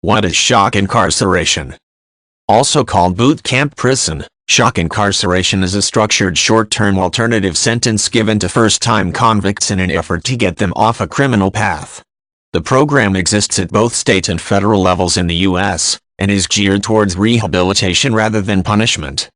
What is shock incarceration? Also called boot camp prison, shock incarceration is a structured short-term alternative sentence given to first-time convicts in an effort to get them off a criminal path. The program exists at both state and federal levels in the U.S., and is geared towards rehabilitation rather than punishment.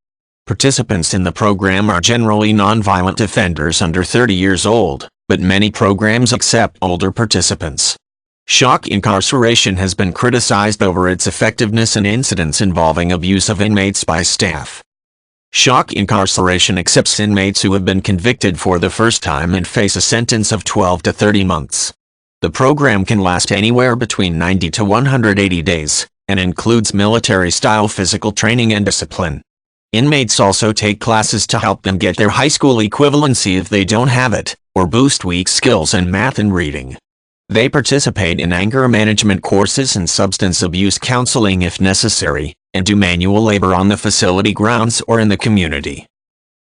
Participants in the program are generally nonviolent offenders under 30 years old, but many programs accept older participants. Shock incarceration has been criticized over its effectiveness and incidents involving abuse of inmates by staff. Shock incarceration accepts inmates who have been convicted for the first time and face a sentence of 12 to 30 months. The program can last anywhere between 90 to 180 days, and includes military-style physical training and discipline. Inmates also take classes to help them get their high school equivalency if they don't have it, or boost weak skills in math and reading. They participate in anger management courses and substance abuse counseling if necessary, and do manual labor on the facility grounds or in the community.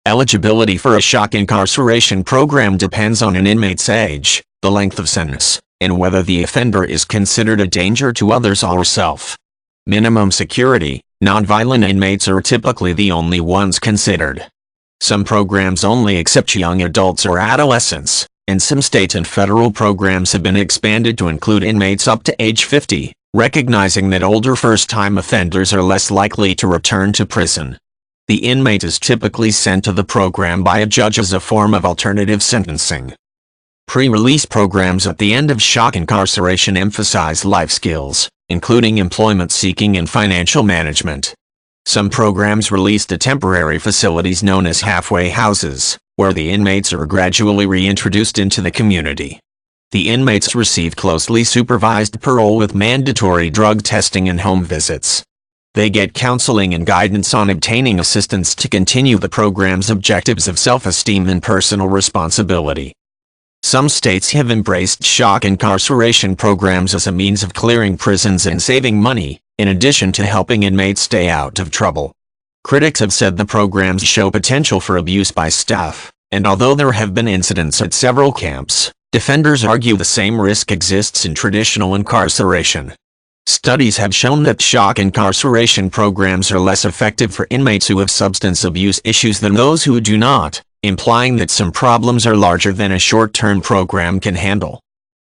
Eligibility for a shock incarceration program depends on an inmate's age, the length of sentence, and whether the offender is considered a danger to others or self. Minimum security, nonviolent inmates are typically the only ones considered. Some programs only accept young adults or adolescents, and some state and federal programs have been expanded to include inmates up to age 50, recognizing that older first-time offenders are less likely to return to prison. The inmate is typically sent to the program by a judge as a form of alternative sentencing. Pre-release programs at the end of shock incarceration emphasize life skills, including employment seeking and financial management. Some programs release to temporary facilities known as halfway houses, where the inmates are gradually reintroduced into the community. The inmates receive closely supervised parole with mandatory drug testing and home visits. They get counseling and guidance on obtaining assistance to continue the program's objectives of self-esteem and personal responsibility. Some states have embraced shock incarceration programs as a means of clearing prisons and saving money, in addition to helping inmates stay out of trouble. Critics have said the programs show potential for abuse by staff, and although there have been incidents at several camps, defenders argue the same risk exists in traditional incarceration. Studies have shown that shock incarceration programs are less effective for inmates who have substance abuse issues than those who do not, implying that some problems are larger than a short-term program can handle.